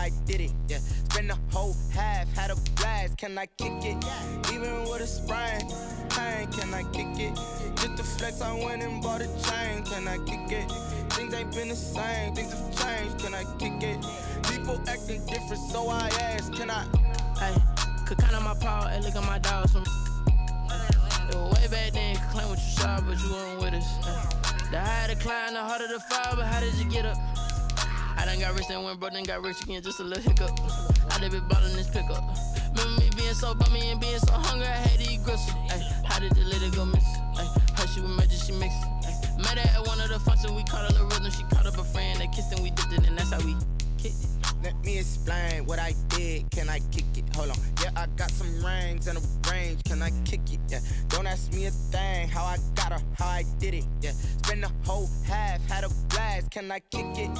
I did it, yeah. Spend the whole half, had a blast, can I kick it? Even with a sprain, pain, can I kick it? Just the flex, I went and bought a chain, can I kick it? Things ain't been the same, things have changed, can I kick it? People acting different, so I ask, can I? Hey, could count on my power, hey, look at my dogs. Way back then, could claim what you saw, but you weren't with us. The higher the climb, the harder the fall, but how did you get up? I done got rich and went broke, then got rich again, just a little hiccup. I done been ballin' this pickup. Remember me being so bummy and being so hungry, I had to eat gristle. Ay, how did the lady go miss? Ay, how she was magic, she mixed. Met her at one of the functions, we caught a little rhythm. She caught up a friend, they kissed and we dipped it, and that's how we kicked it. Let me explain what I did, can I kick it? Hold on, yeah, I got some rings and a range, can I kick it? Yeah, don't ask me a thing, how I got her, how I did it, yeah. Spend the whole half, had a blast, can I kick it?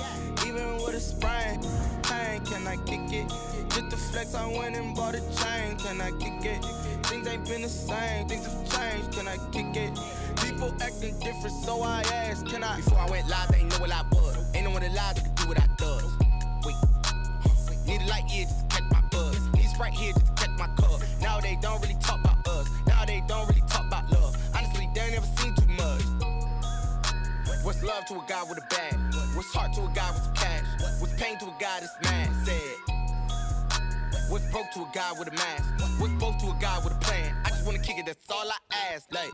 Even with a sprain, pain, can I kick it? Just the flex, I went and bought a chain, can I kick it? Things ain't been the same, things have changed, can I kick it? People acting different, so I ask, can I? Before I went live, they ain't know what I was. Ain't no one alive that could do what I does. Wait, need a light here just to catch my buzz. Need a Sprite here just to catch my cup. Now they don't really talk about us. Now they don't really talk about love. Honestly, they ain't never seen too much. What's love to a guy with a bag? What's heart to a guy with some cash? What's pain to a guy that's mad? Said. What's broke to a guy with a mask? What's both to a guy with a plan? I just wanna kick it, that's all I ask. Like,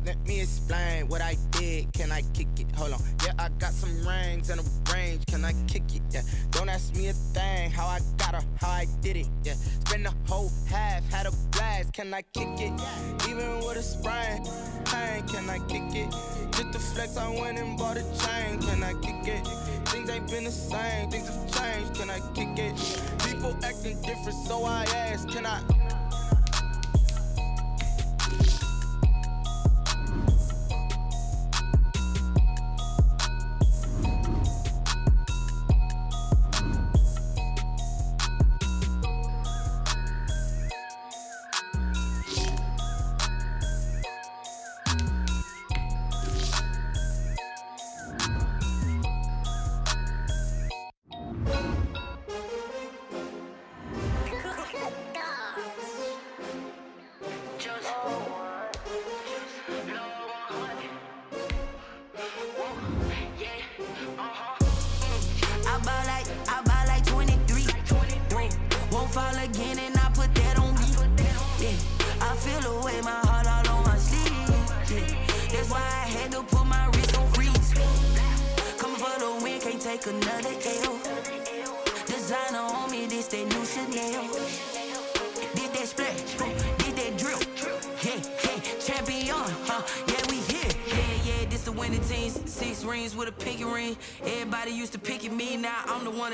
let me explain what I did, can I kick it? Hold on, yeah, I got some rings and a range, can I kick it? Yeah, don't ask me a thing, how I got her, how I did it? Yeah, spend the whole half, had a blast, can I kick it? Even with a sprain, pain, can I kick it? Just the flex, I went and bought a chain, can I kick it? Things ain't been the same, things have changed, can I kick it? People acting different, so I ask, can I?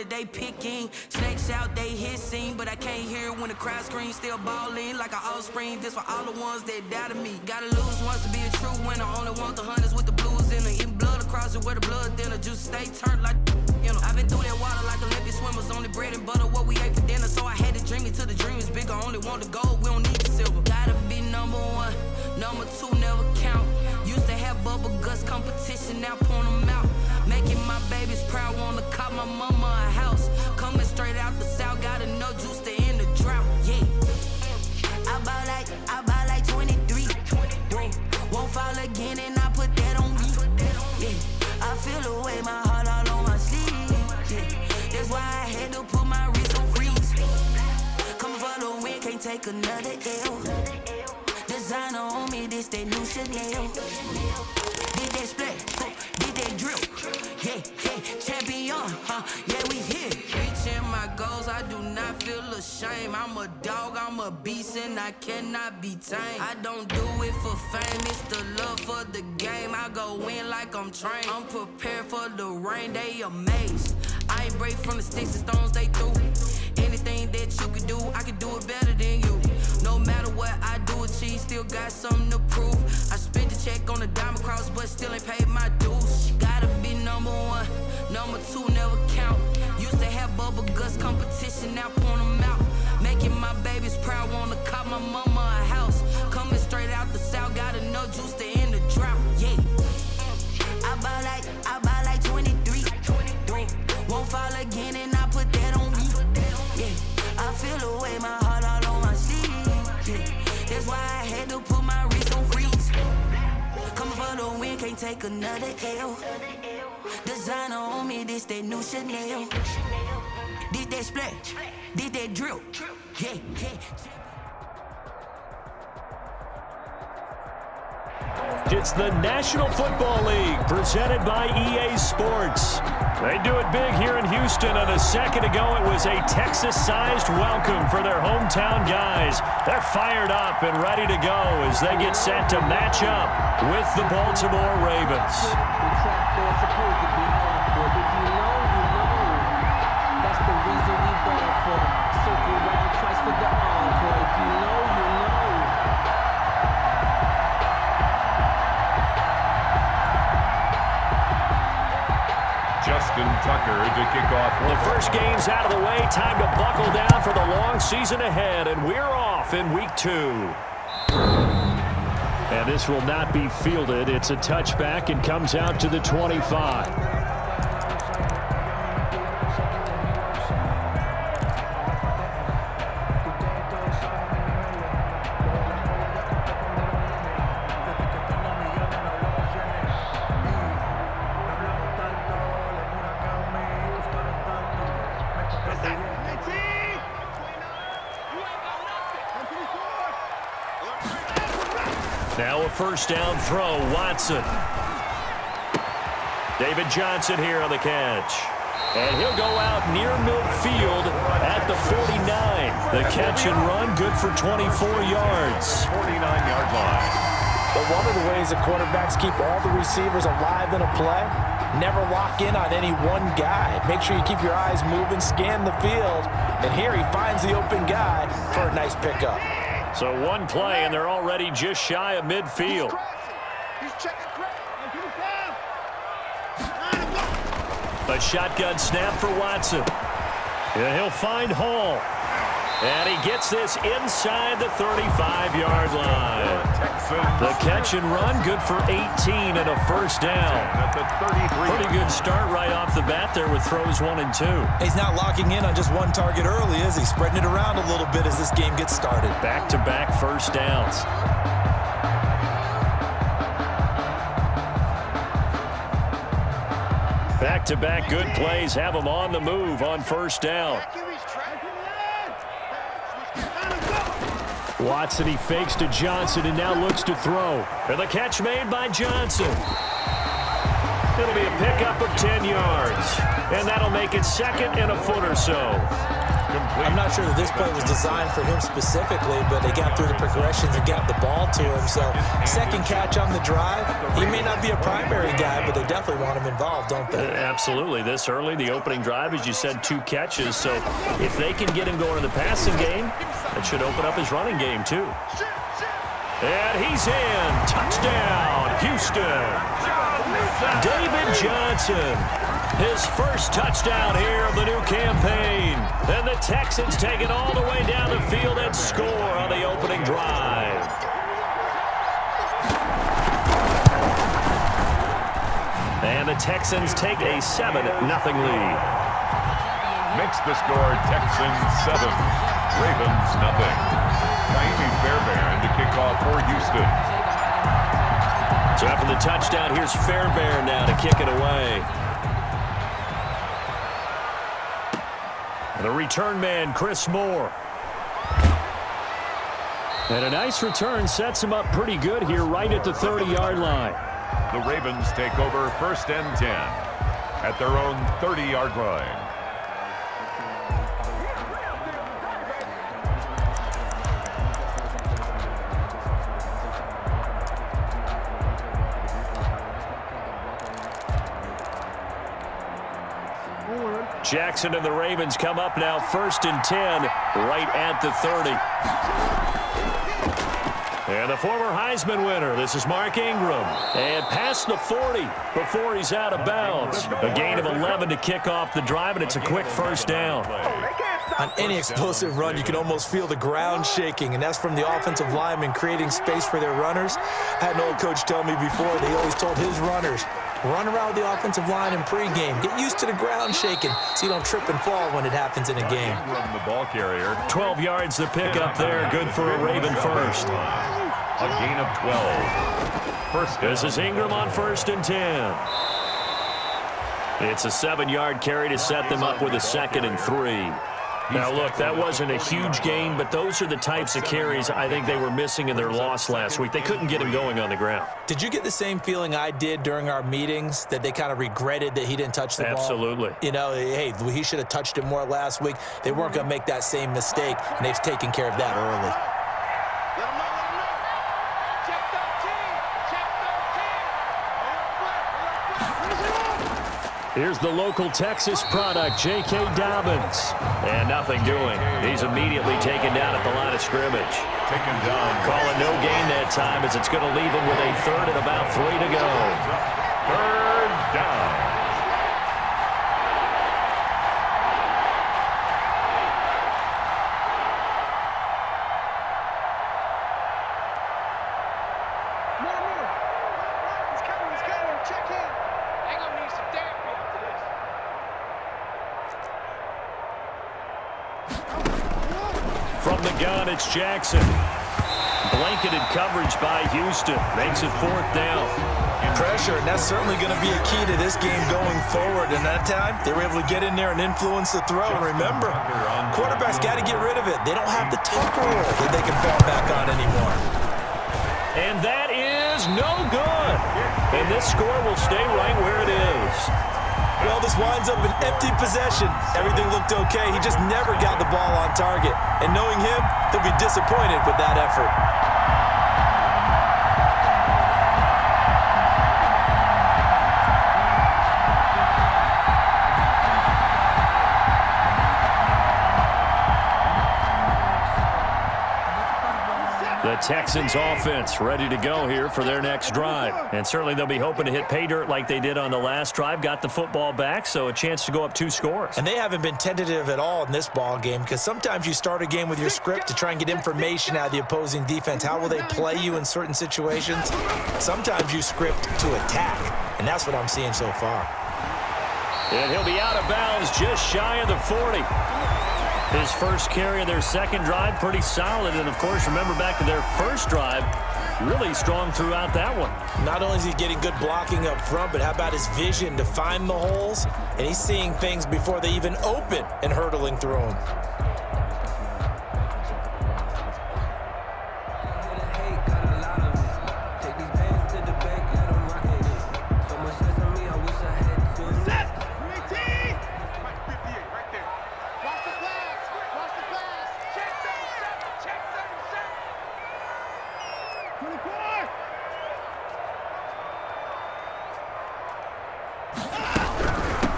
They picking snakes out, they hissing, but I can't hear when the crowd screams. Still balling like an offspring. This for all the ones that doubted me. Gotta lose once to be a true winner. Only want the hunters with the blues in it. Eating blood across it where the blood thinner. Juice stay turned like you know. I've been through that water like Olympic swimmers. Only bread and butter what we ate for dinner. So I had to dream it till the dream is bigger. Only want the gold, we don't need the silver. Gotta be number one, number two never count. Used to have bubble guts competition, now point them out. Making my babies proud, wanna cop my mama a house. Coming straight out the south, gotta know juice to end the drought, yeah. I buy like 23. Won't fall again and I put that on me, yeah. I feel the way, my heart all on my sleeve, yeah. That's why I had to put my wrist on freeze. Coming for the win, can't take another L. Designer on me, this that new Chanel. Did that splat, did that drill, yeah, champion, yeah, we here. Reaching my goals, I do not feel ashamed. I'm a dog, I'm a beast, and I cannot be tamed. I don't do it for fame, it's the love for the game. I go in like I'm trained. I'm prepared for the rain, they amazed. I ain't break from the sticks and stones they threw. Anything that you can do, I can do it better than you. No matter what I do, achieve, still got something to prove. I spent the check on the diamond cross, but still ain't paid my dues. Gotta be number one, number two never count. Used to have bubble guts competition, now point them out. Making my babies proud, wanna cop my mama a house. Coming straight out the south, gotta know juice to end the drought, yeah. I buy like 23. Won't fall again and I put that take another L. Designer on me, this that new Chanel. Did that splash, did that drill. Yeah, yeah. It's the National Football League presented by EA Sports. They do it big here in Houston, and a second ago it was a Texas-sized welcome for their hometown guys. They're fired up and ready to go as they get set to match up with the Baltimore Ravens. That's the reason we brought for circle round twice for the encore. If you know, you know. Justin Tucker to kick off. The first game's out of the way. Time to buckle down for the long season ahead, and we're off in week 2. And this will not be fielded. It's a touchback and comes out to the 25. Now a first down throw, Watson. David Johnson here on the catch. And he'll go out near midfield at the 49. The catch and run, good for 24 yards. 49-yard line. But one of the ways that quarterbacks keep all the receivers alive in a play, never lock in on any one guy. Make sure you keep your eyes moving, scan the field. And here he finds the open guy for a nice pickup. So one play, and they're already just shy of midfield. He's checking crack. A shotgun snap for Watson. And he'll find Hall. And he gets this inside the 35-yard line. The catch and run, good for 18 and a first down. Pretty good start right off the bat there with throws 1 and 2. He's not locking in on just one target early, is he? Spreading it around a little bit as this game gets started. Back-to-back first downs. Back-to-back good plays have them on the move on first down. Watson, he fakes to Johnson and now looks to throw. And the catch made by Johnson. It'll be a pickup of 10 yards. And that'll make it second and a foot or so. I'm not sure that this play was designed for him specifically, but they got through the progressions and got the ball to him. So second catch on the drive. He may not be a primary guy, but they definitely want him involved, don't they? Absolutely. This early, the opening drive, as you said, 2 catches. So if they can get him going in the passing game, that should open up his running game too. And he's in. Touchdown, Houston. David Johnson. His first touchdown here of the new campaign. And the Texans take it all the way down the field and score on the opening drive. And the Texans take a 7-0 lead. Makes the score Texans 7, Ravens 0. Naimi Fairbairn to kick off for Houston. So after the touchdown, here's Fairbairn now to kick it away. The return man, Chris Moore. And a nice return sets him up pretty good here right at the 30-yard line. The Ravens take over 1st and 10 at their own 30-yard line. Jackson and the Ravens come up now 1st and 10 right at the 30. And the former Heisman winner, this is Mark Ingram. And past the 40 before he's out of bounds. A gain of 11 to kick off the drive, and it's a quick first down. On any explosive run, you can almost feel the ground shaking, and that's from the offensive linemen creating space for their runners. I had an old coach tell me before, they always told his runners, run around the offensive line in pregame. Get used to the ground shaking so you don't trip and fall when it happens in a game. The ball carrier. 12 yards to pick up there. Good for a Raven first. A gain of 12. first down. This is Ingram on 1st and 10. It's a 7-yard carry to set them up with a 2nd and 3. Now, look, that wasn't a huge gain, but those are the types of carries I think they were missing in their loss last week. They couldn't get him going on the ground. Did you get the same feeling I did during our meetings, that they kind of regretted that he didn't touch the ball? Absolutely. You know, hey, he should have touched it more last week. They weren't going to make that same mistake, and they've taken care of that early. Let him know, let him know. Check 13. Check 13. Here's the local Texas product, J.K. Dobbins. And nothing doing. He's immediately taken down at the line of scrimmage. Taken down. Calling no gain that time as it's going to leave him with a 3rd and about 3 to go. 3rd down. More. He's coming. Check in. They're going to need some therapy after this. From the gun, it's Jackson. Blanketed coverage by Houston. Makes it 4th down. Pressure, and that's certainly going to be a key to this game going forward. And that time, they were able to get in there and influence the throw. And remember, quarterbacks got to get rid of it. They don't have the Tucker roll that they can fall back on anymore. And that is no good. And this score will stay right where it is. Well, this winds up an empty possession. Everything looked okay. He just never got the ball on target. And knowing him, he'll be disappointed with that effort. The Texans offense ready to go here for their next drive. And certainly they'll be hoping to hit pay dirt like they did on the last drive. Got the football back, so a chance to go up 2 scores. And they haven't been tentative at all in this ball game, because sometimes you start a game with your script to try and get information out of the opposing defense. How will they play you in certain situations? Sometimes you script to attack, and that's what I'm seeing so far. And he'll be out of bounds just shy of the 40. His first carry of their second drive, pretty solid. And, of course, remember back to their first drive, really strong throughout that one. Not only is he getting good blocking up front, but how about his vision to find the holes? And he's seeing things before they even open and hurdling through them.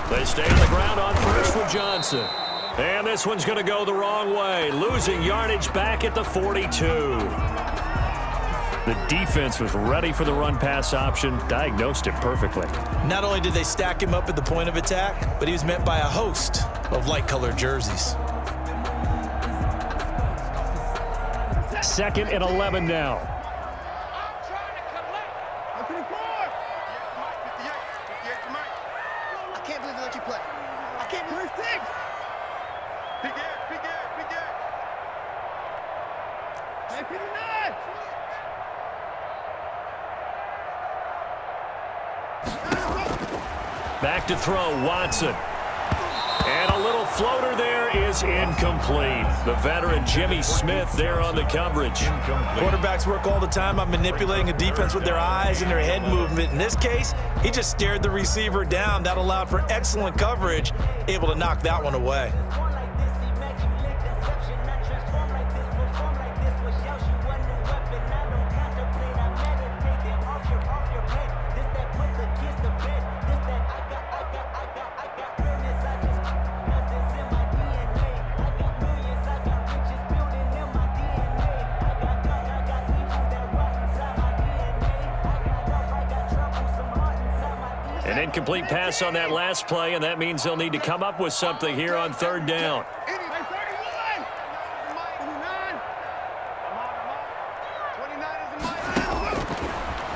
They stay on the ground on first with Johnson. And this one's going to go the wrong way. Losing yardage back at the 42. The defense was ready for the run-pass option, diagnosed it perfectly. Not only did they stack him up at the point of attack, but he was met by a host of light-colored jerseys. 2nd and 11 now. Back to throw, Watson. And a little floater there is incomplete. The veteran Jimmy Smith there on the coverage. Quarterbacks work all the time on manipulating a defense with their eyes and their head movement. In this case, he just stared the receiver down. That allowed for excellent coverage, able to knock that one away. An incomplete pass on that last play, and that means they'll need to come up with something here on 3rd down.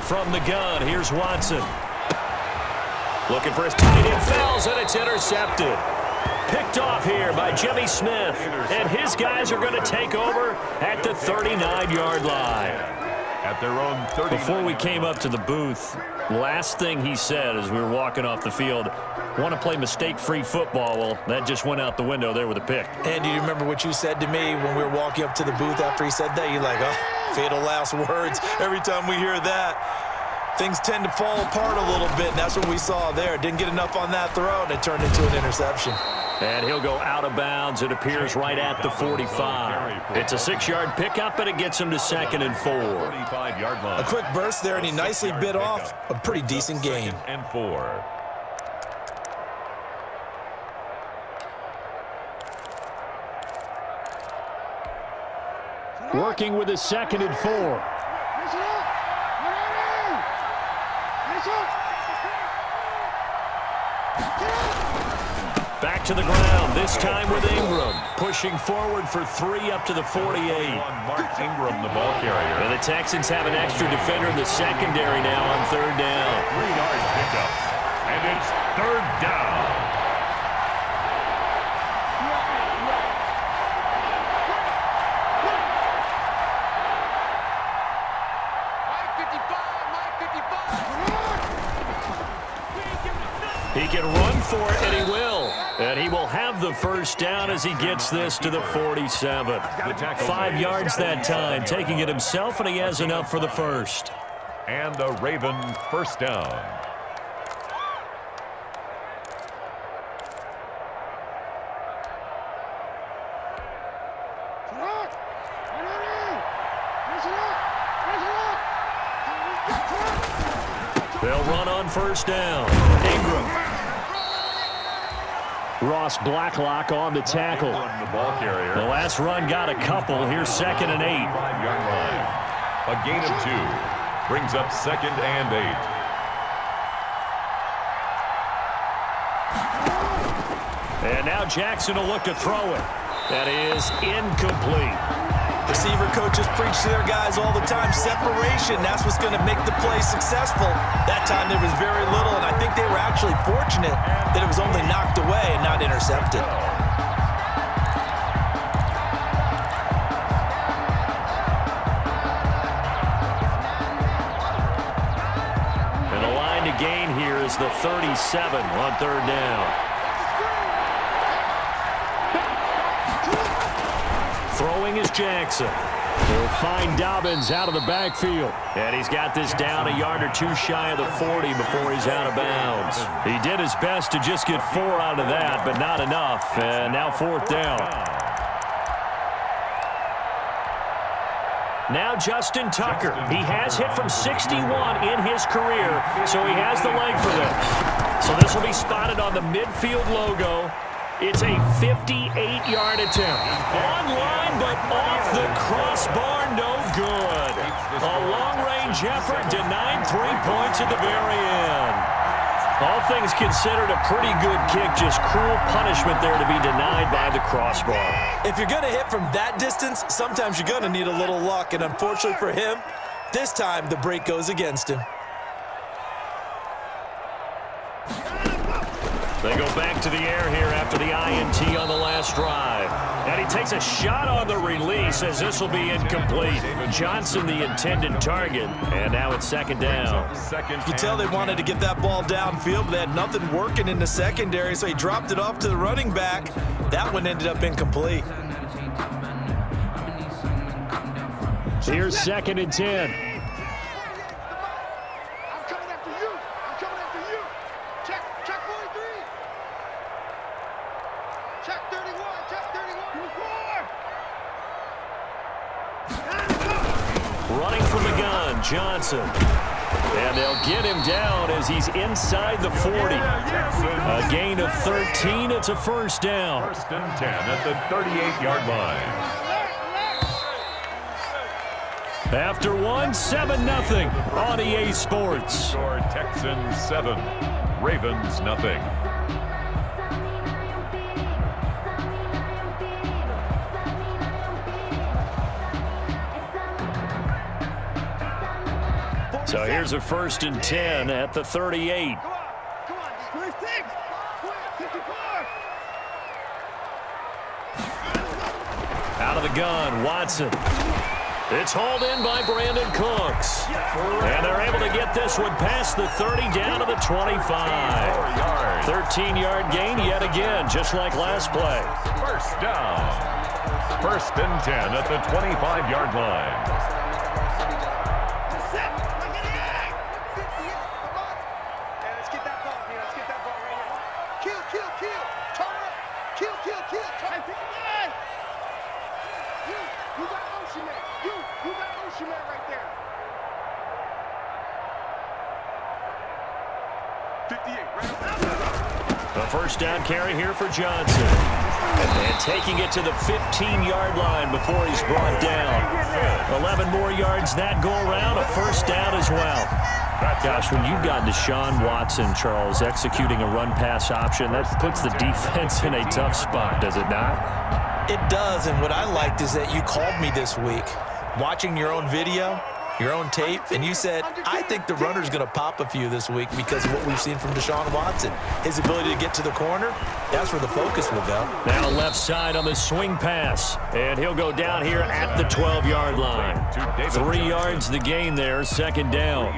From the gun, here's Watson. Looking for his tight end, fouls, and it's intercepted. Picked off here by Jimmy Smith, and his guys are going to take over at the 39-yard line. at their own 30. Before we came up to the booth, last thing he said as we were walking off the field, want to play mistake-free football. Well, that just went out the window there with a pick. And do you remember what you said to me when we were walking up to the booth after he said that? You're like, oh, fatal last words. Every time we hear that, things tend to fall apart a little bit, and that's what we saw there. Didn't get enough on that throw, and it turned into an interception. And he'll go out of bounds. It appears right at the 45. It's a 6-yard pickup, and it gets him to 2nd and 4. A quick burst there, and he nicely bit off a pretty decent gain. 2nd and 4. Working with his 2nd and 4. Back to the ground, this time with Ingram. Pushing forward for 3 up to the 48. Mark Ingram, the ball carrier. And the Texans have an extra defender in the secondary now on 3rd down. 3-yard pickup. And it's 3rd down. He can run for it, and he will. And he will have the 1st down as he gets this to the 47. 5 yards that time, taking it himself, and he has enough for the 1st. And a Raven 1st down. They'll run on 1st down. Ingram. Ross Blacklock on the tackle. The ball carrier. The last run got a couple. Here's 2nd and 8. 5-yard line. A gain of 2. Brings up 2nd and 8. And now Jackson will look to throw it. That is incomplete. Receiver coaches preach to their guys all the time. Separation, that's what's going to make the play successful. That time there was very little, and I think they were actually fortunate that it was only knocked away and not intercepted. And the line to gain here is the 37 on 3rd down. Throwing is Jackson. He'll find Dobbins out of the backfield. And he's got this down a yard or 2 shy of the 40 before he's out of bounds. He did his best to just get 4 out of that, but not enough. And now 4th down. Now Justin Tucker. He has hit from 61 in his career, so he has the leg for this. So this will be spotted on the midfield logo. It's a 58-yard attempt. Online, but off the crossbar, no good. A long-range effort denied 3 points at the very end. All things considered, a pretty good kick, just cruel punishment there to be denied by the crossbar. If you're going to hit from that distance, sometimes you're going to need a little luck, and unfortunately for him, this time the break goes against him. They go back to the air here after the INT on the last drive. And he takes a shot on the release as this will be incomplete. Johnson the intended target, and now it's 2nd down. You can tell they wanted to get that ball downfield, but they had nothing working in the secondary, so he dropped it off to the running back. That one ended up incomplete. Here's 2nd and 10. Running from the gun, Johnson. And they'll get him down as he's inside the 40. A gain of 13. It's a 1st down. 1st and 10 at the 38-yard line. After 7-0 on EA Sports. Score Texans 7, Ravens nothing. So here's a 1st and 10 at the 38. Out of the gun, Watson. It's hauled in by Brandon Cooks. And they're able to get this one past the 30 down to the 25. 13-yard gain yet again, just like last play. First down. 1st and 10 at the 25-yard line. A first down carry here for Johnson. And taking it to the 15-yard line before he's brought down. 11 more yards that go around, a first down as well. Gosh, when you've got Deshaun Watson, Charles, executing a run-pass option, that puts the defense in a tough spot, does it not? It does, and what I liked is that you called me this week, watching your own video, your own tape, and you said, I think the runner's going to pop a few this week because of what we've seen from Deshaun Watson. His ability to get to the corner, that's where the focus will go. Now left side on the swing pass, and he'll go down here at the 12-yard line. 3 yards the gain there, second down.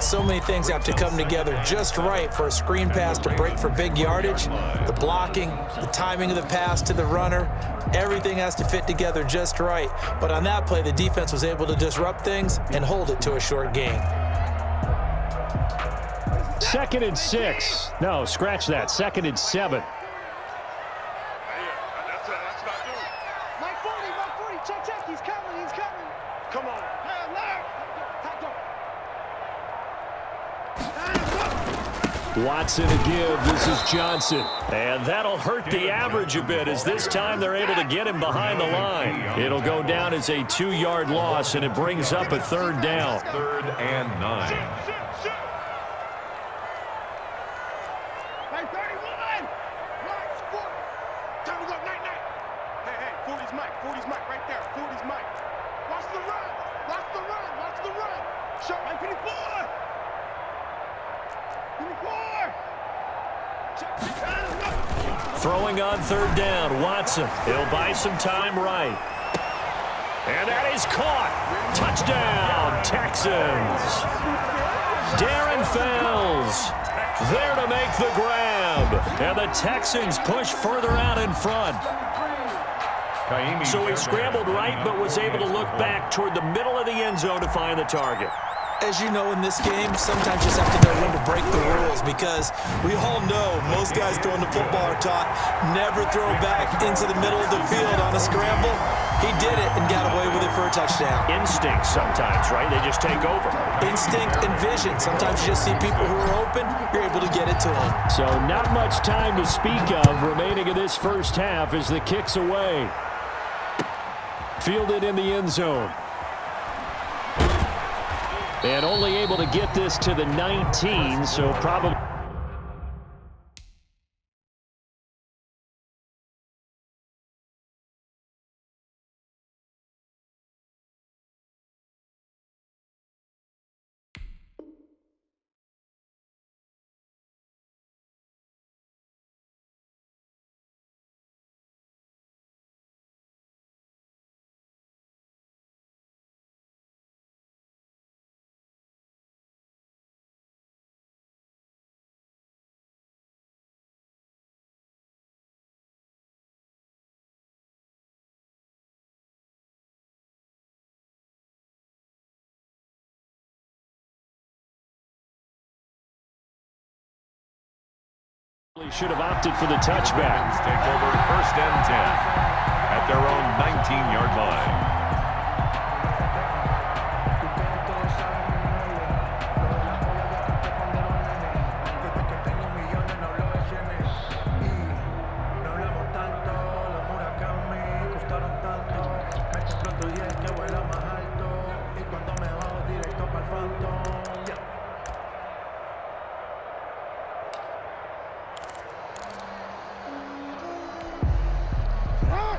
So many things have to come together just right for a screen pass to break for big yardage. The blocking, the timing of the pass to the runner, everything has to fit together just right. But on that play, the defense was able to disrupt things and hold it to a short gain. 2nd and 6. No, scratch that. 2nd and 7. Mike 40, check, he's coming. Come on. Watson to give. This is Johnson. And that'll hurt the average a bit as this time they're able to get him behind the line. It'll go down as a 2-yard loss, and it brings up a 3rd down. 3rd and 9. Hey, 31! Nice, 40. Time to go, night. Hey, 40's Mike right there. 40's Mike. Watch the run. Show Mike 54. Throwing on 3rd down, Watson. He'll buy some time right. And that is caught. Touchdown, Texans. Darren Fells there to make the grab. And the Texans push further out in front. So he scrambled right but was able to look back toward the middle of the end zone to find the target. As you know, in this game, sometimes you just have to know when to break the rules because we all know most guys throwing the football are taught never throw back into the middle of the field on a scramble. He did it and got away with it for a touchdown. Instinct sometimes, right? They just take over. Instinct and vision. Sometimes you just see people who are open, you're able to get it to them. So not much time to speak of remaining in this first half as the kick's away. Fielded in the end zone. And only able to get this to the 19, so probably... should have opted for the touchback. Take over 1st and 10 at their own 19-yard line.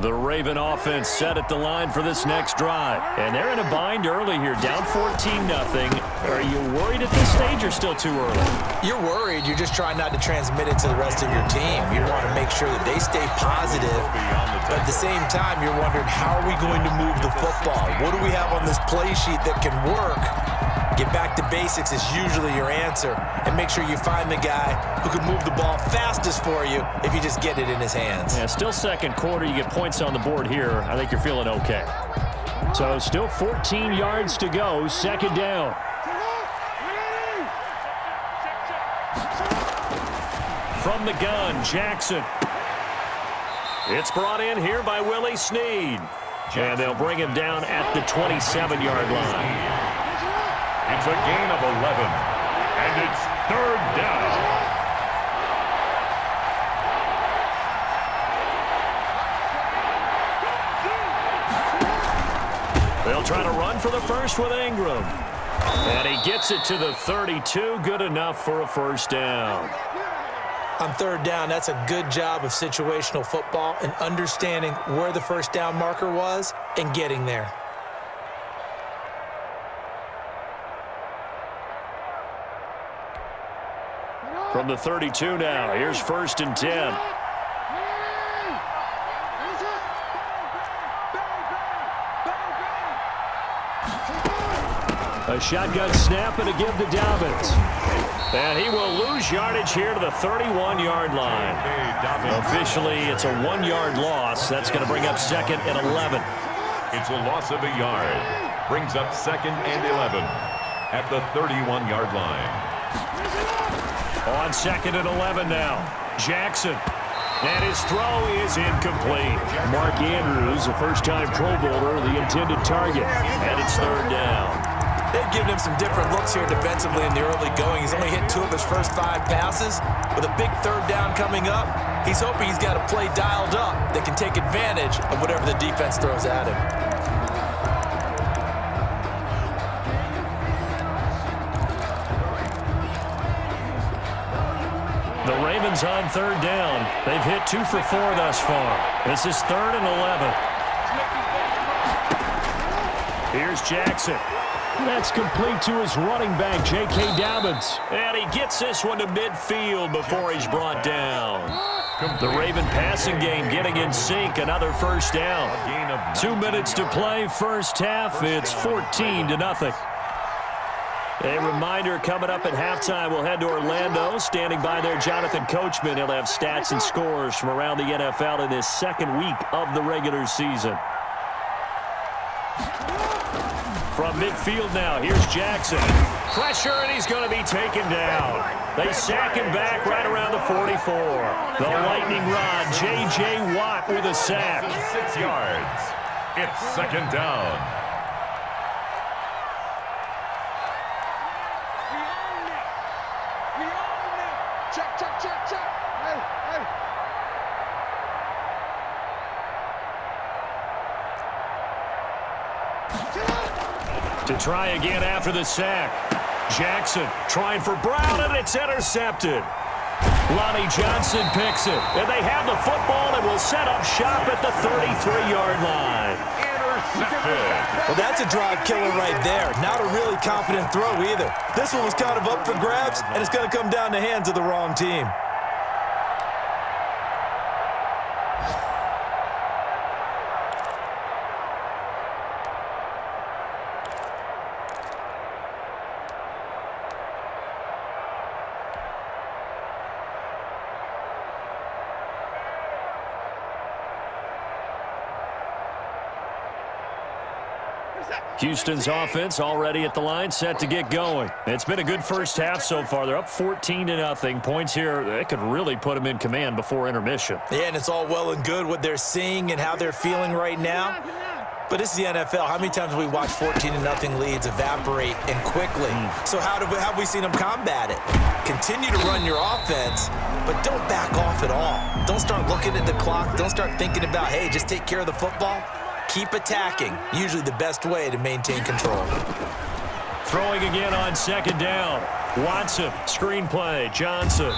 The Raven offense set at the line for this next drive. And they're in a bind early here, down 14-0. Are you worried at this stage or still too early? You're worried. You're just trying not to transmit it to the rest of your team. You want to make sure that they stay positive. But at the same time, you're wondering, how are we going to move the football? What do we have on this play sheet that can work? Get back to basics is usually your answer. And make sure you find the guy who can move the ball fastest for you if you just get it in his hands. Yeah, still second quarter. You get points on the board here. I think you're feeling okay. So still 14 yards to go. Second down. From the gun, Jackson. It's brought in here by Willie Snead. And they'll bring him down at the 27-yard line. It's a gain of 11, and it's third down. They'll try to run for the first with Ingram. And he gets it to the 32. Good enough for a first down. On third down, that's a good job of situational football and understanding where the first down marker was and getting there. From the 32 now, here's 1st and 10. A shotgun snap and a give to Dobbins. And he will lose yardage here to the 31-yard line. Officially, it's a 1-yard loss. That's going to bring up 2nd and 11. It's a loss of a yard. Brings up 2nd and 11 at the 31-yard line. On 2nd and 11 now. Jackson. And his throw is incomplete. Mark Andrews, a first-time Pro Bowler, the intended target. And it's third down. They've given him some different looks here defensively in the early going. He's only hit 2 of his first 5 passes. With a big third down coming up, he's hoping he's got a play dialed up that can take advantage of whatever the defense throws at him. The Ravens on third down. They've hit 2 for 4 thus far. This is 3rd and 11. Here's Jackson. That's complete to his running back, J.K. Dobbins. And he gets this one to midfield before he's brought down. The Raven passing game getting in sync. Another first down. 2 minutes to play first half. It's 14-0. A reminder coming up at halftime, we'll head to Orlando. Standing by there, Jonathan Coachman. He'll have stats and scores from around the NFL in this second week of the regular season. From midfield now, here's Jackson. Pressure, and he's going to be taken down. They sack him back right around the 44. The lightning rod, J.J. Watt with a sack. 6 yards. It's 2nd down. Check. Hey. To try again after the sack. Jackson trying for Brown, and it's intercepted. Lonnie Johnson picks it, and they have the football and will set up shop at the 33-yard line. Intercepted. Well, that's a drive killer right there. Not a really confident throw either. This one was kind of up for grabs, and it's going to come down the hands of the wrong team. Houston's offense already at the line, set to get going. It's been a good first half so far. They're up 14-0. Points here, they could really put them in command before intermission. Yeah, and it's all well and good what they're seeing and how they're feeling right now. But this is the NFL. How many times have we watched 14-0 leads evaporate and quickly? So how have we seen them combat it? Continue to run your offense, but don't back off at all. Don't start looking at the clock. Don't start thinking about, hey, just take care of the football. Keep attacking. Usually the best way to maintain control. Throwing again on 2nd down. Watson, screen play. Johnson.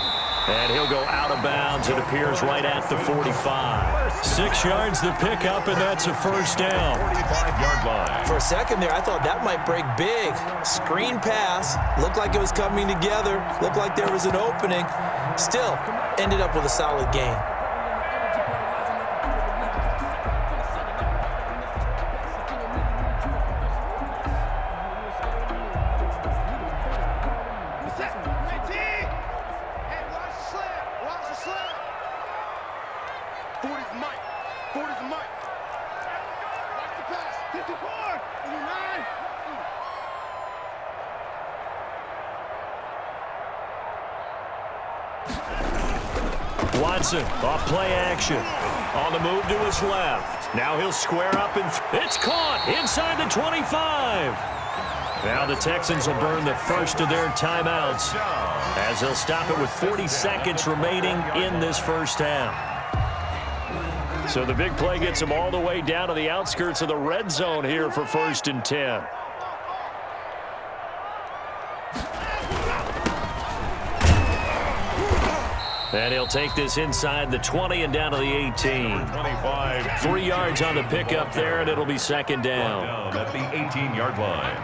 And he'll go out of bounds, it appears, right at the 45. 6 yards the pickup, and that's a first down. 45-yard line. For a second there, I thought that might break big. Screen pass. Looked like it was coming together. Looked like there was an opening. Still, ended up with a solid gain. Watson off play action. On the move to his left. Now he'll square up and it's caught inside the 25. Now the Texans will burn the first of their timeouts as they'll stop it with 40 seconds remaining in this first half. So the big play gets them all the way down to the outskirts of the red zone here for 1st and 10. And he'll take this inside the 20 and down to the 18. 25. 3 yards on the pickup there, and it'll be second down. At the 18-yard line.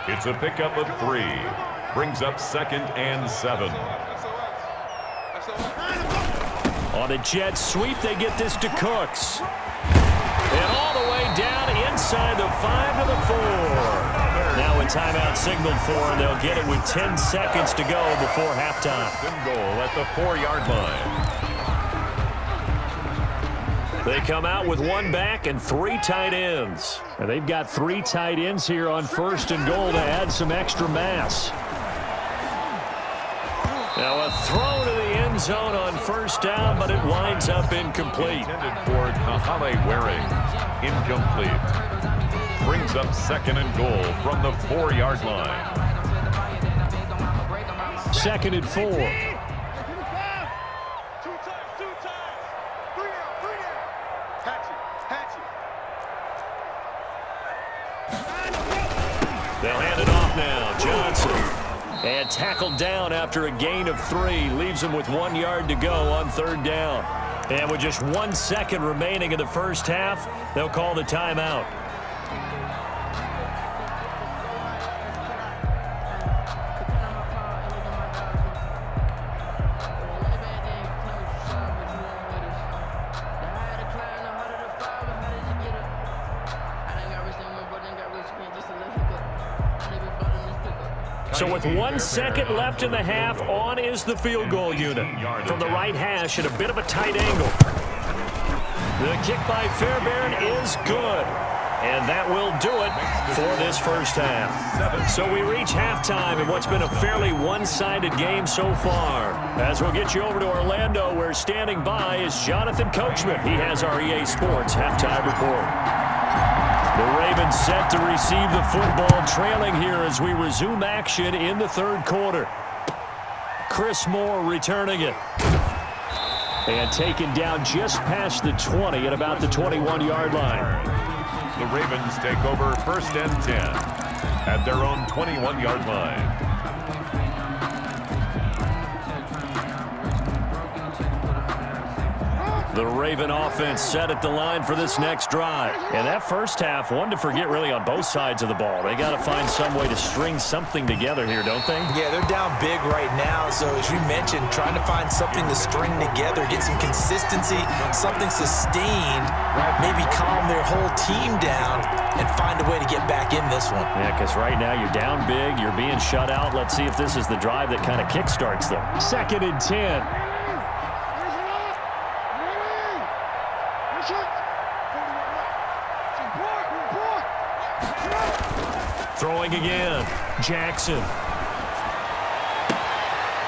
It's a pickup of 3. Brings up 2nd and 7. On a jet sweep, they get this to Cooks. And all the way down inside the 5 to the 4. Now a timeout signaled for, and they'll get it with 10 seconds to go before halftime. Goal at the 4-yard line. They come out with 1 back and 3 tight ends. And they've got 3 tight ends here on 1st and goal to add some extra mass. Now a throw to the end zone on 1st down, but it winds up incomplete. Intended for Kahale Waring. Incomplete. Brings up 2nd and goal from the 4-yard line. 2nd and 4. They'll hand it off now. Johnson. And tackled down after a gain of 3. Leaves him with 1 yard to go on 3rd down. And with just 1 second remaining in the first half, they'll call the timeout. So with 1 second left in the half, on is the field goal unit. From the right hash at a bit of a tight angle. The kick by Fairbairn is good. And that will do it for this first half. So we reach halftime in what's been a fairly one-sided game so far. As we'll get you over to Orlando, where standing by is Jonathan Coachman. He has our EA Sports halftime report. The Ravens set to receive the football, trailing here as we resume action in the 3rd quarter. Chris Moore returning it. And taken down just past the 20 at about the 21-yard line. The Ravens take over 1st and 10 at their own 21-yard line. The Raven offense set at the line for this next drive. And that first half, one to forget really on both sides of the ball. They got to find some way to string something together here, don't they? Yeah, they're down big right now. So as you mentioned, trying to find something to string together, get some consistency, something sustained, maybe calm their whole team down and find a way to get back in this one. Yeah, because right now you're down big, you're being shut out. Let's see if this is the drive that kind of kickstarts them. 2nd and 10. Throwing again. Jackson.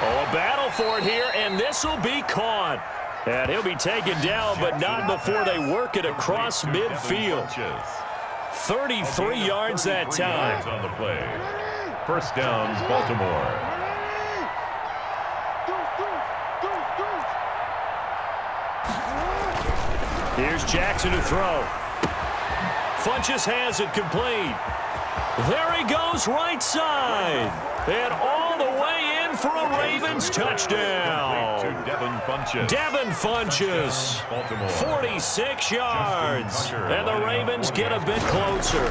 Oh, a battle for it here, and this will be caught. And he'll be taken down, but not before they work it across midfield. 33 yards that time. On the play. 1st down, Baltimore. Here's Jackson to throw. Funchess has it complete. There he goes right side. And all the way in for a Ravens touchdown. To Devin Funches. Devin Funches, 46 yards, and the Ravens get a bit closer.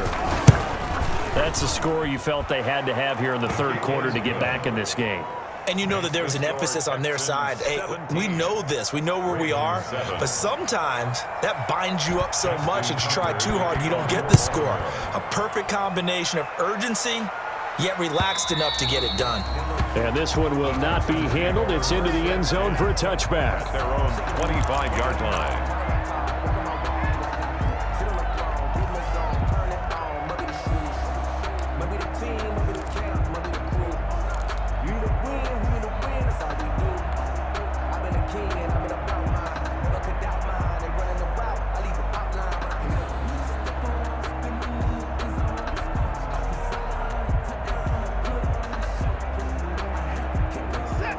That's a score you felt they had to have here in the third quarter to get back in this game. And you know that there was an emphasis on their side. Hey, we know this. We know where we are. But sometimes that binds you up so much that you try too hard, you don't get the score. A perfect combination of urgency, yet relaxed enough to get it done. And this one will not be handled. It's into the end zone for a touchback. Their own 25-yard line.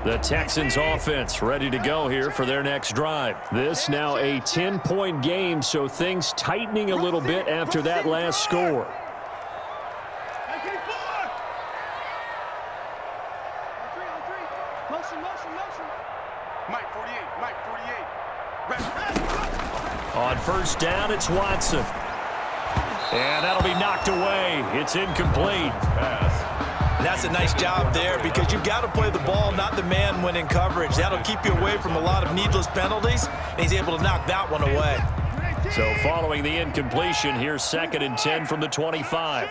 The Texans offense ready to go here for their next drive. This now a 10-point game, so things tightening a little bit after that last score. On first down, it's Watson. And that'll be knocked away. It's incomplete. And that's a nice job there because you've got to play the ball, not the man when in coverage. That'll keep you away from a lot of needless penalties, and he's able to knock that one away. So following the incompletion, here's 2nd and 10 from the 25.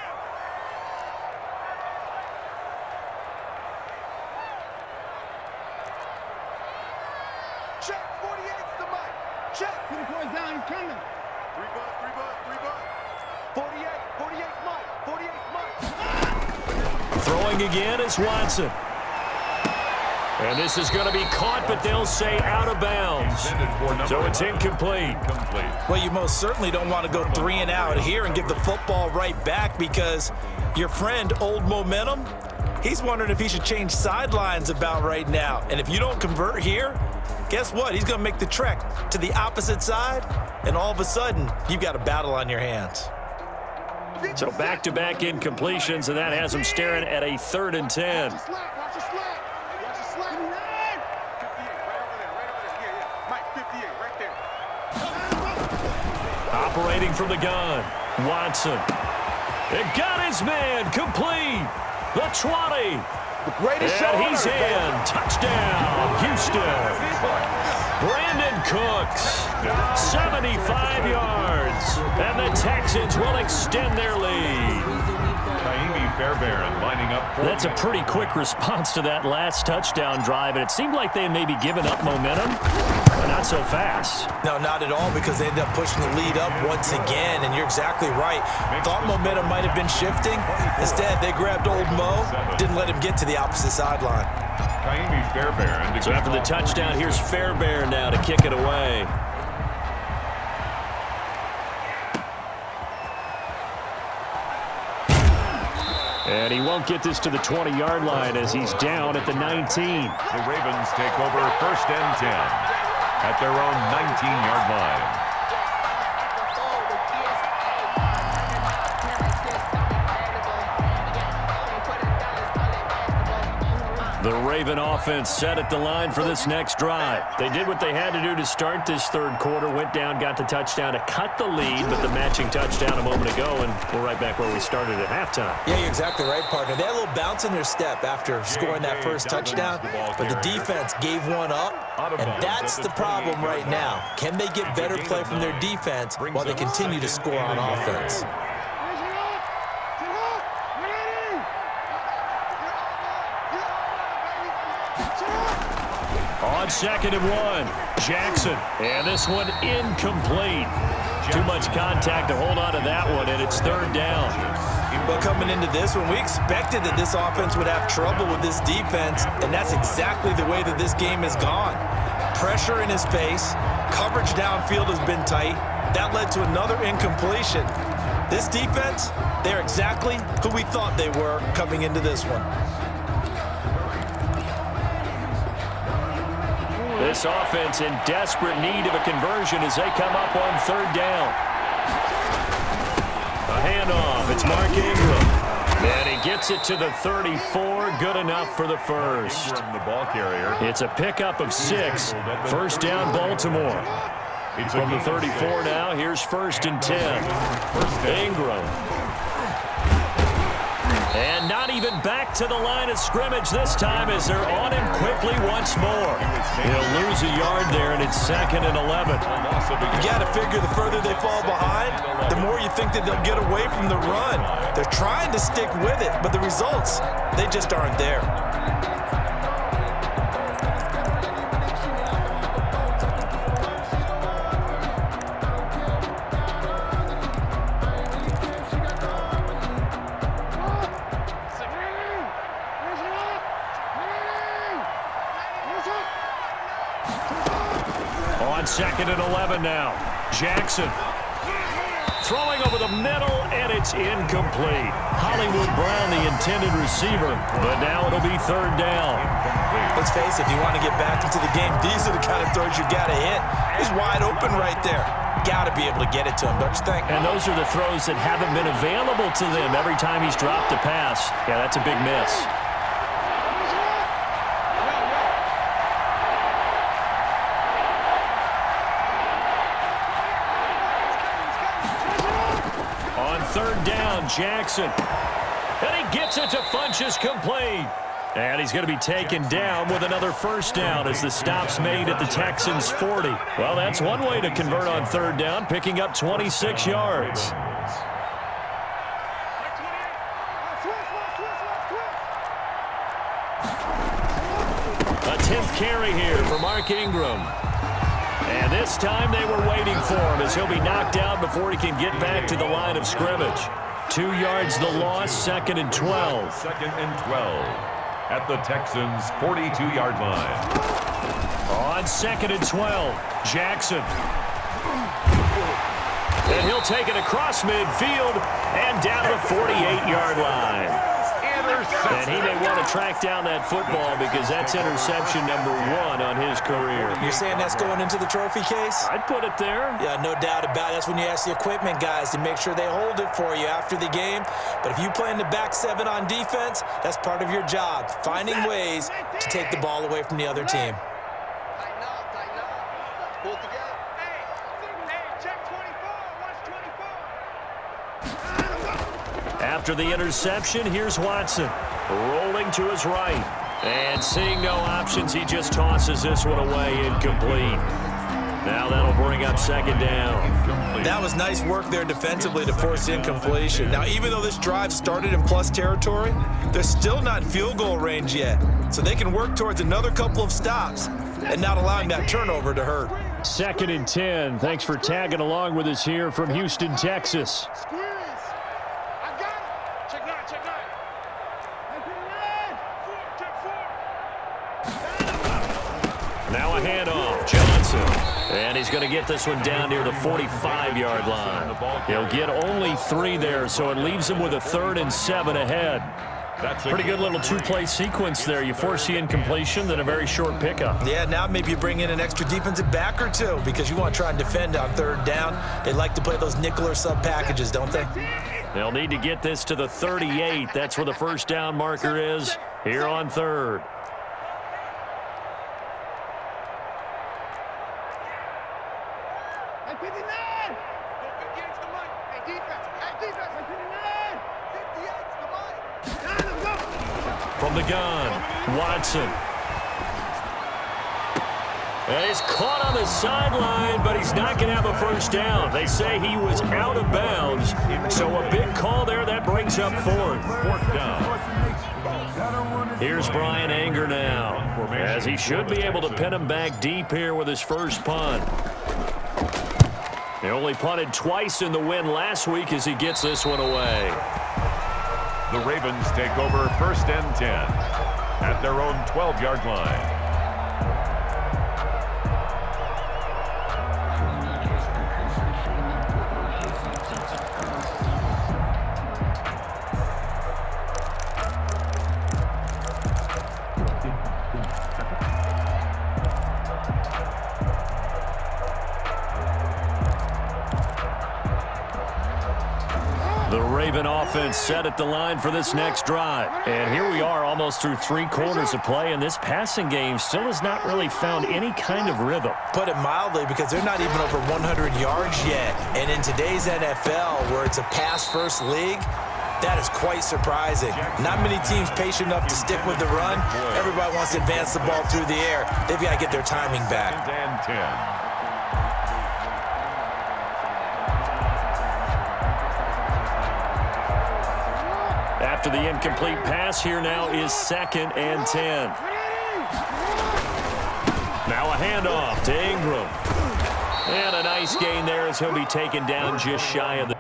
Check, 48's the mic. Check. 24's down, he's coming. 3 bud. 48 Mike. 48 Mike. Throwing again is Watson. And this is going to be caught, but they'll say out of bounds. So it's incomplete. Well, you most certainly don't want to go 3 and out here and give the football right back because your friend, Old Momentum, he's wondering if he should change sidelines about right now. And if you don't convert here, guess what? He's going to make the trek to the opposite side, and all of a sudden, you've got a battle on your hands. So back-to-back incompletions, and that has him staring at a 3rd and 10. Operating from the gun, Watson. It got his man complete. The 20. And he's in. Touchdown, Houston. Brandon Cooks, 75 yards. And the Texans will extend their lead. Fairbairn lining up. That's a pretty quick response to that last touchdown drive, and it seemed like they may be giving up momentum, but not so fast. No, not at all, because they ended up pushing the lead up once again, and you're exactly right. Thought momentum might have been shifting. Instead, they grabbed Old Mo, didn't let him get to the opposite sideline. Fairbairn. So after the touchdown, here's Fairbairn now to kick it away. And he won't get this to the 20-yard line as he's down at the 19. The Ravens take over 1st and 10 at their own 19-yard line. The Raven offense set at the line for this next drive. They did what they had to do to start this third quarter, went down, got the touchdown to cut the lead, but the matching touchdown a moment ago, and we're right back where we started at halftime. Yeah, you're exactly right, partner. They had a little bounce in their step after scoring that first touchdown, but the defense gave one up, and that's the problem right now. Can they get better play from their defense while they continue to score on offense? On 2nd and 1, Jackson. And this one incomplete. Too much contact to hold on to that one, and it's 3rd down. Well, coming into this one, we expected that this offense would have trouble with this defense, and that's exactly the way that this game has gone. Pressure in his face, coverage downfield has been tight. That led to another incompletion. This defense, they're exactly who we thought they were coming into this one. This offense in desperate need of a conversion as they come up on 3rd down. A handoff. It's Mark Ingram. And he gets it to the 34. Good enough for the first. The ball carrier. It's a pickup of 6. First down, Baltimore. From the 34 now, here's 1st and 10. Ingram. And not even back to the line of scrimmage this time as they're on him quickly once more. He'll lose a yard there, and it's 2nd and 11. You got to figure the further they fall behind, the more you think that they'll get away from the run. They're trying to stick with it, but the results, they just aren't there. On 2nd and 11 now. Jackson throwing over the middle, and it's incomplete. Hollywood Brown, the intended receiver, but now it'll be 3rd down. Let's face it, if you want to get back into the game, these are the kind of throws you got to hit. He's wide open right there. Got to be able to get it to him, don't you think? And those are the throws that haven't been available to them every time he's dropped a pass. Yeah, that's a big miss. On 3rd down, Jackson. And he gets it to Funchess complete. And he's going to be taken down with another 1st down as the stop's made at the Texans' 40. Well, that's one way to convert on 3rd down, picking up 26 yards. A 10th carry here for Mark Ingram. And this time they were waiting for him as he'll be knocked out before he can get back to the line of scrimmage. 2 yards the loss, 2nd and 12. 2nd and 12 at the Texans' 42-yard line. On 2nd and 12, Jackson. And he'll take it across midfield and down to the 48-yard line. And he may want to track down that football because that's interception number 1 on his career. You're saying that's going into the trophy case? I'd put it there. Yeah, no doubt about it. That's when you ask the equipment guys to make sure they hold it for you after the game. But if you play in the back 7 on defense, that's part of your job, finding ways to take the ball away from the other team. Tighten up. Pull together. Hey, check 24. Watch 24. After the interception, here's Watson. Rolling to his right. And seeing no options, he just tosses this one away, incomplete. Now that'll bring up 2nd down. That was nice work there defensively to force incompletion. Now, even though this drive started in plus territory, they're still not in field goal range yet. So they can work towards another couple of stops and not allowing that turnover to hurt. 2nd and 10. Thanks for tagging along with us here from Houston, Texas. Squeeze. I got it. Check 9. Check 9. Now a handoff. Johnson. And he's going to get this one down near the 45-yard line. He'll get only 3 there, so it leaves him with a 3rd and 7 ahead. That's pretty good little 2-play sequence there. You force the incompletion, then a very short pickup. Yeah, now maybe you bring in an extra defensive back or 2 because you want to try and defend on 3rd down. They like to play those nickel or sub packages, don't they? They'll need to get this to the 38. That's where the 1st down marker is here on 3rd. Hey, 59. Against the mic. Hey, defense. Hey, defense. Hey, 59. 58's the mic. From the gun, Watson. And he's caught on the sideline, but he's not going to have a 1st down. They say he was out of bounds, so a big call there. That brings up 4th. 4th down. Here's Brian Anger now, as he should be able to pin him back deep here with his first punt. He only punted twice in the win last week as he gets this one away. The Ravens take over 1st and 10 at their own 12-yard line. The Raven offense set at the line for this next drive. And here we are almost through 3 quarters of play, and this passing game still has not really found any kind of rhythm. Put it mildly, because they're not even over 100 yards yet. And in today's NFL, where it's a pass-first league, that is quite surprising. Not many teams patient enough to stick with the run. Everybody wants to advance the ball through the air. They've got to get their timing back. And 10. After the incomplete pass, here now is 2nd and 10. Now a handoff to Ingram. And a nice gain there as he'll be taken down just shy of the...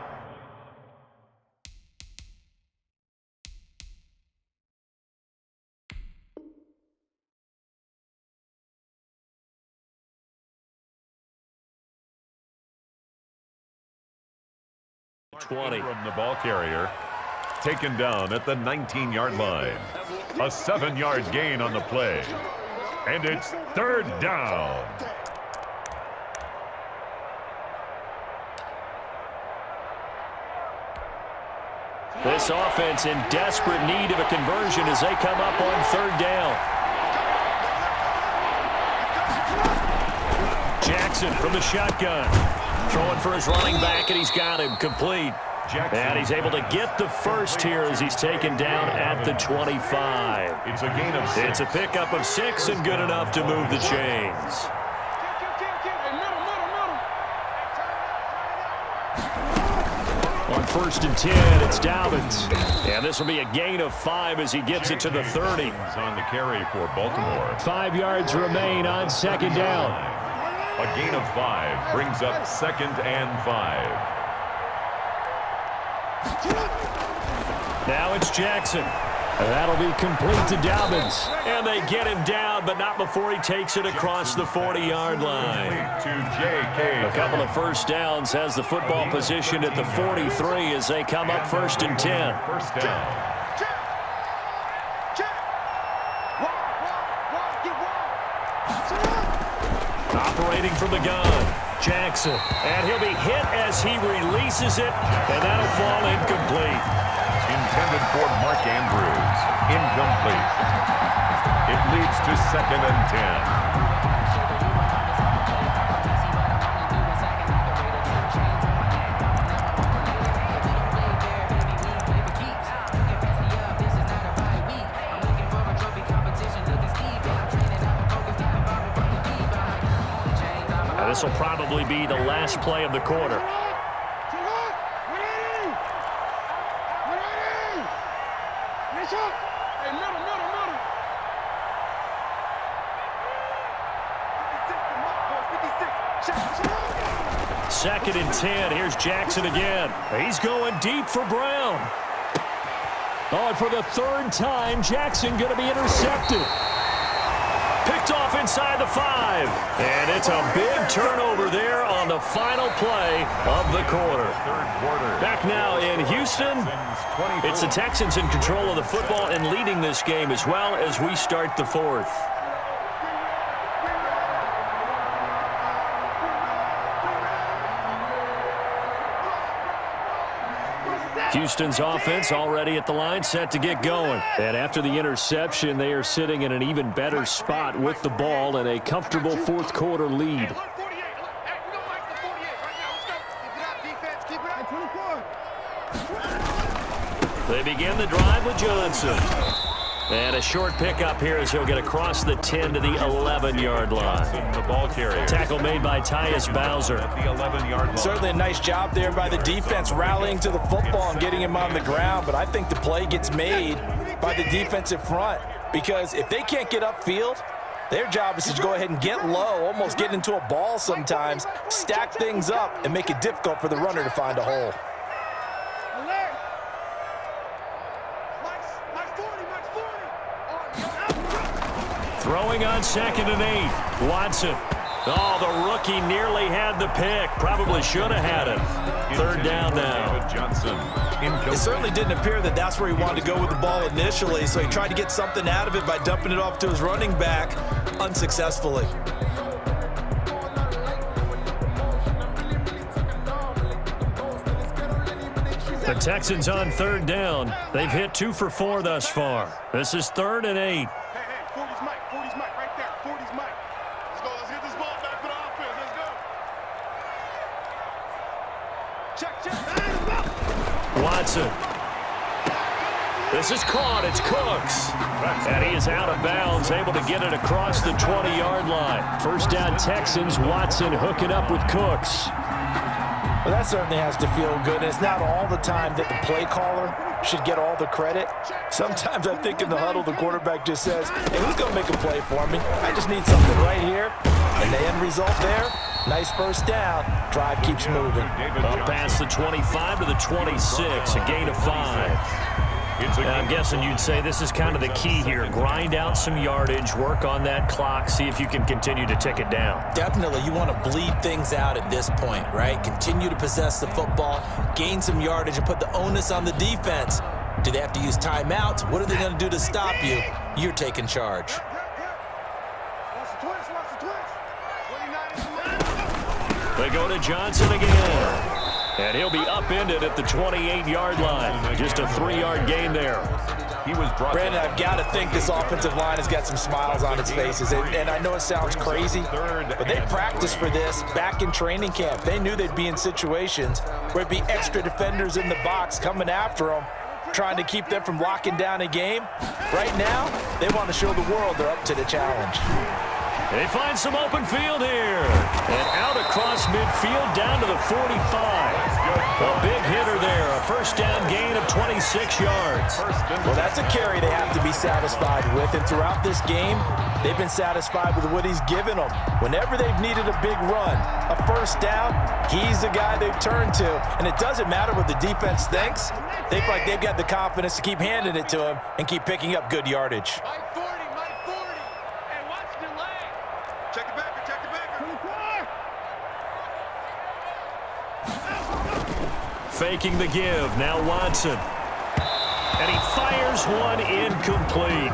From the ball carrier, taken down at the 19-yard line. A 7-yard gain on the play. And it's 3rd down. This offense in desperate need of a conversion as they come up on 3rd down. Jackson from the shotgun. Throwing for his running back, and he's got him complete. And he's able to get the first here as he's taken down at the 25. It's a gain of 6. It's a pickup of 6 and good enough to move the chains. On 1st and 10, it's Dobbins. And this will be a gain of 5 as he gets it to the 30. On the carry for Baltimore. 5 yards remain on 2nd down. A gain of 5 brings up 2nd and 5. Now it's Jackson. And that'll be complete to Dobbins. And they get him down, but not before he takes it across the 40-yard line. A couple of first downs, has the football positioned at the 43 as they come up 1st and 10. First down. Operating from the gun, Jackson. And he'll be hit as he releases it, and that'll fall incomplete. Intended for Mark Andrews. Incomplete. It leads to 2nd and 10. This will probably be the last play of the quarter. Second and 10. Here's Jackson again. He's going deep for Brown. Oh, and for the 3rd time, Jackson going to be intercepted. Picked off inside the 5. And it's a big turnover there on the final play of the quarter. Back now in Houston, it's the Texans in control of the football and leading this game as well as we start the 4th. Houston's offense already at the line, set to get going. And after the interception, they are sitting in an even better spot with the ball and a comfortable 4th quarter lead. They begin the drive with Johnson. And a short pickup here as he'll get across the 10 to the 11-yard line. The ball carrier. Tackle made by Tyus Bowser. At the 11-yard line. Certainly a nice job there by the defense rallying to the football and getting him on the ground. But I think the play gets made by the defensive front, because if they can't get upfield, their job is to go ahead and get low, almost get into a ball sometimes, stack things up, and make it difficult for the runner to find a hole. Throwing on 2nd and 8. Watson. Oh, the rookie nearly had the pick. Probably should have had it. 3rd down now. Johnson. It certainly didn't appear that that's where he wanted to go with the ball initially, so he tried to get something out of it by dumping it off to his running back unsuccessfully. The The Texans on 3rd down. They've hit 2 for 4 thus far. This is 3rd and 8. Hey, 40's Mike. 40's Mike right there. 40's Mike. Let's go. Let's get this ball back for the offense. Let's go. Check. Watson. This is caught. It's Cooks. And he is out of bounds, able to get it across the 20-yard line. First down Texans. Watson hooking up with Cooks. Well, that certainly has to feel good. And it's not all the time that the play caller should get all the credit. Sometimes I think in the huddle, the quarterback just says, hey, who's going to make a play for me? I just need something right here. And the end result there, nice first down. Drive keeps moving. Up past the 25 to the 26, a gain of 5. I'm guessing you'd say this is kind of the key here. Grind out some yardage, work on that clock, see if you can continue to tick it down. Definitely, you want to bleed things out at this point, right? Continue to possess the football, gain some yardage, and put the onus on the defense. Do they have to use timeouts? What are they going to do to stop you? You're taking charge. They go to Johnson again. And he'll be upended at the 28-yard line. Just a 3-yard gain there. Brandon, I've got to think this offensive line has got some smiles on its faces. And I know it sounds crazy, but they practiced for this back in training camp. They knew they'd be in situations where it'd be extra defenders in the box coming after them, trying to keep them from locking down a game. Right now, they want to show the world they're up to the challenge. They find some open field here. And out across midfield down to the 45. A big hitter there. A first down gain of 26 yards. Well, that's a carry they have to be satisfied with. And throughout this game, they've been satisfied with what he's given them. Whenever they've needed a big run, a first down, he's the guy they've turned to. And it doesn't matter what the defense thinks. They feel like they've got the confidence to keep handing it to him and keep picking up good yardage. Faking the give. Now Watson. And he fires one incomplete.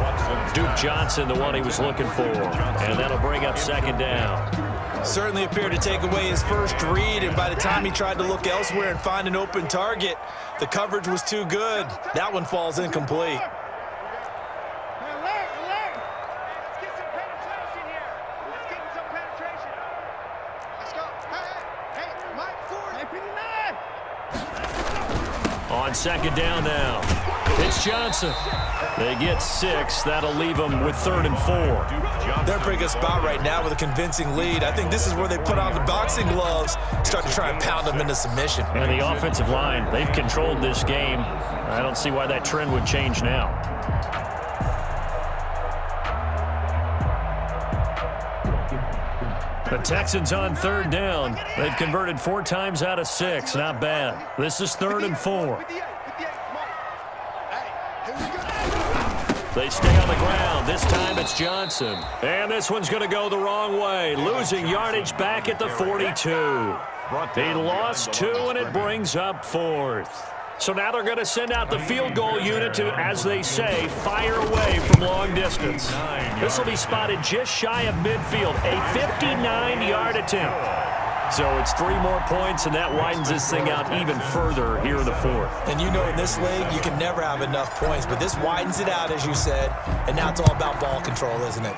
Duke Johnson, the one he was looking for. And that'll bring up 2nd down. Certainly appeared to take away his first read, and by the time he tried to look elsewhere and find an open target, the coverage was too good. That one falls incomplete. On 2nd down now, it's Johnson. They get 6. That'll leave them with 3rd and 4. They're in a pretty good spot right now with a convincing lead. I think this is where they put on the boxing gloves, start to try and pound them into submission. And the offensive line, they've controlled this game. I don't see why that trend would change now. The Texans on 3rd down. They've converted 4 times out of 6. Not bad. This is 3rd and 4. They stay on the ground. This time it's Johnson. And this one's going to go the wrong way. Losing yardage back at the 42. He lost 2, and it brings up 4th. So now they're going to send out the field goal unit to, as they say, fire away from long distance. This will be spotted just shy of midfield, a 59-yard attempt. So it's 3 more points, and that widens this thing out even further here in the 4th. And you know in this league, you can never have enough points, but this widens it out, as you said, and now it's all about ball control, isn't it?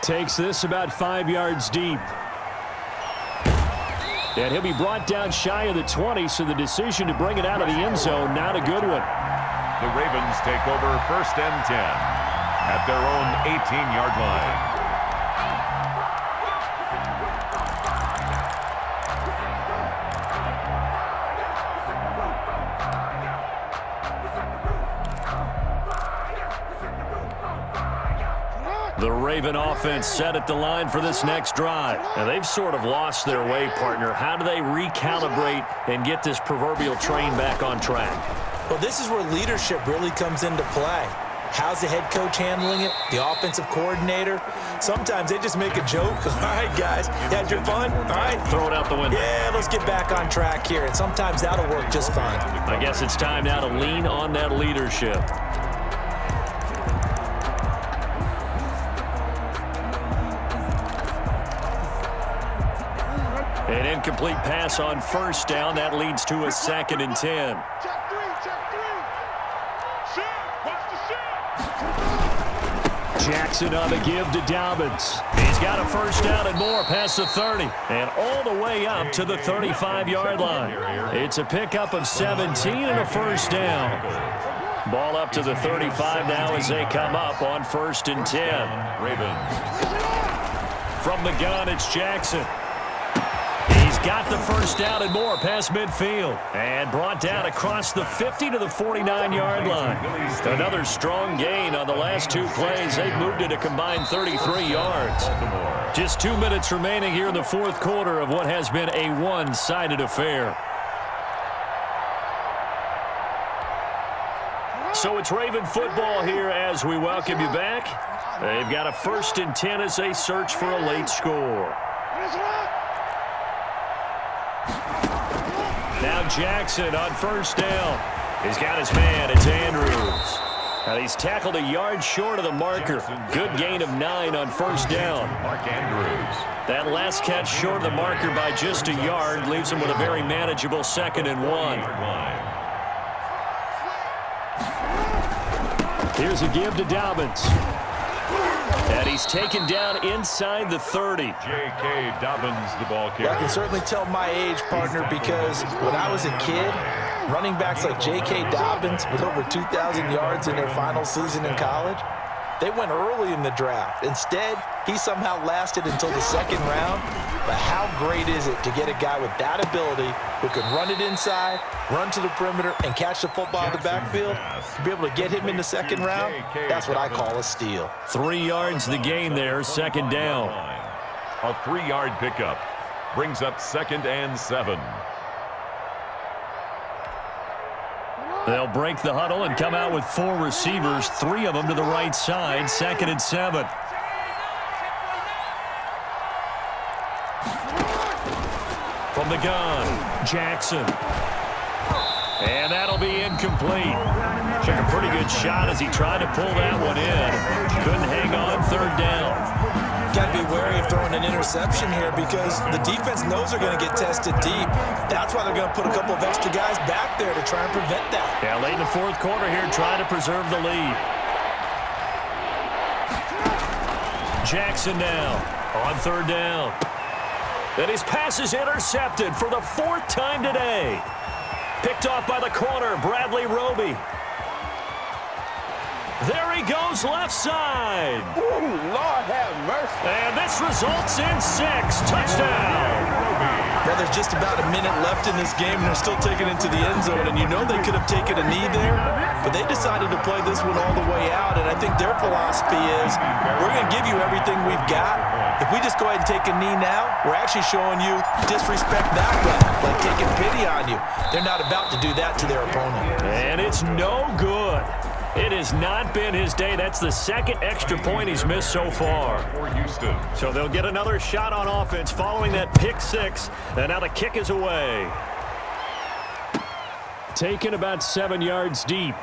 Takes this about 5 yards deep. And he'll be brought down shy of the 20, so the decision to bring it out of the end zone, not a good one. The Ravens take over 1st and 10 at their own 18-yard line. The Raven offense set at the line for this next drive. And they've sort of lost their way, partner. How do they recalibrate and get this proverbial train back on track? Well, this is where leadership really comes into play. How's the head coach handling it? The offensive coordinator? Sometimes they just make a joke. All right, guys, you had your fun? All right. Throw it out the window. Yeah, let's get back on track here. And sometimes that'll work just fine. I guess it's time now to lean on that leadership. An incomplete pass on first down. That leads to a 2nd and 10. Check three. Shift. Watch the shift. Jackson on the give to Dobbins. He's got a first down and more past the 30 and all the way up to the 35-yard line. It's a pickup of 17 and a first down. Ball up to the 35 now as they come up on 1st and 10. Ravens. From the gun, it's Jackson. He's got the first down and more past midfield and brought down across the 50 to the 49-yard line. Another strong gain on the last 2 plays. They've moved it a combined 33 yards. Just 2 minutes remaining here in the 4th quarter of what has been a one-sided affair. So it's Raven football here as we welcome you back. They've got a 1st and 10 as they search for a late score. Now Jackson on first down. He's got his man. It's Andrews. Now he's tackled a yard short of the marker. Good gain of 9 on first down. Mark Andrews. That last catch short of the marker by just a yard leaves him with a very manageable 2nd and 1. Here's a give to Dobbins. And he's taken down inside the 30. J.K. Dobbins, the ball carrier. I can certainly tell my age, partner, because when I was a kid, running backs like J.K. Dobbins with over 2,000 yards in their final season in college, they went early in the draft. Instead, he somehow lasted until the 2nd round. But how great is it to get a guy with that ability who can run it inside, run to the perimeter, and catch the football in the backfield? To be able to get him in the 2nd round, that's what I call a steal. 3 yards the gain there, 2nd down. A 3-yard pickup brings up 2nd and 7. They'll break the huddle and come out with 4 receivers, 3 of them to the right side, 2nd and 7. From the gun, Jackson. And that'll be incomplete. Took a pretty good shot as he tried to pull that one in. Couldn't hang on 3rd down. Got to be wary of throwing an interception here because the defense knows they're going to get tested deep. That's why they're going to put a couple of extra guys back there to try and prevent that. Yeah, late in the 4th quarter here, trying to preserve the lead. Jackson now on 3rd down. And his pass is intercepted for the 4th time today. Picked off by the corner, Bradley Roby. There he goes left side. Ooh, Lord have mercy. And this results in 6. Touchdown. Well, there's just about a minute left in this game, and they're still taking it to the end zone. And you know they could have taken a knee there, but they decided to play this one all the way out. And I think their philosophy is, we're going to give you everything we've got. If we just go ahead and take a knee now, we're actually showing you disrespect that way, like taking pity on you. They're not about to do that to their opponent. And it's no good. It has not been his day. That's the 2nd extra point he's missed so far. For Houston. So they'll get another shot on offense following that pick 6. And now the kick is away. Taken about 7 yards deep.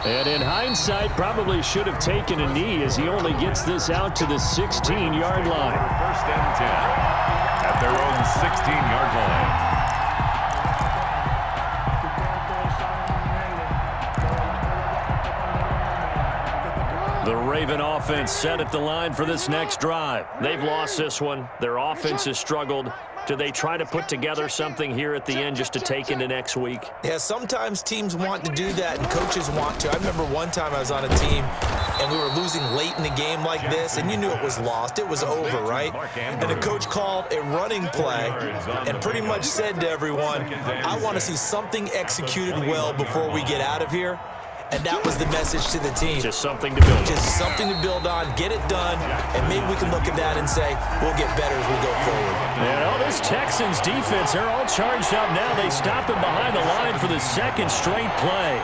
And in hindsight, probably should have taken a knee as he only gets this out to the 16-yard line. 1st and 10 at their own 16-yard line. The Raven offense set at the line for this next drive. They've lost this one. Their offense has struggled. Do they try to put together something here at the end just to take into next week? Yeah, sometimes teams want to do that and coaches want to. I remember one time I was on a team and we were losing late in the game like this, and you knew it was lost. It was over, right? And the coach called a running play and pretty much said to everyone, I want to see something executed well before we get out of here. And that was the message to the team. Just something to build on. Just something to build on, get it done, and maybe we can look at that and say, we'll get better as we go forward. And all this Texans defense, they're all charged up now. They stop him behind the line for the 2nd straight play.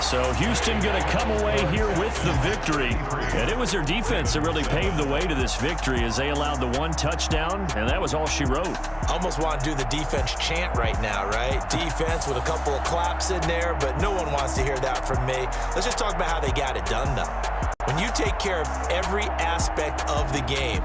So Houston going to come away here with the victory. And it was their defense that really paved the way to this victory as they allowed the 1 touchdown, and that was all she wrote. I almost want to do the defense chant right now, right? Defense with a couple of claps in there, but no one wants to hear that from me. Let's just talk about how they got it done, though. When you take care of every aspect of the game,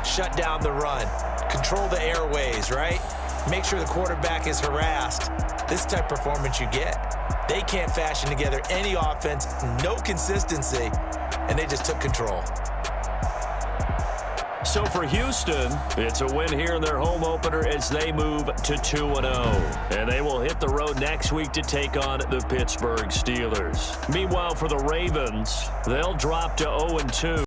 shut down the run, control the airways, right? Make sure the quarterback is harassed. This type of performance you get. They can't fashion together any offense, no consistency, and they just took control. So for Houston, it's a win here in their home opener as they move to 2-0. And they will hit the road next week to take on the Pittsburgh Steelers. Meanwhile, for the Ravens, they'll drop to 0-2.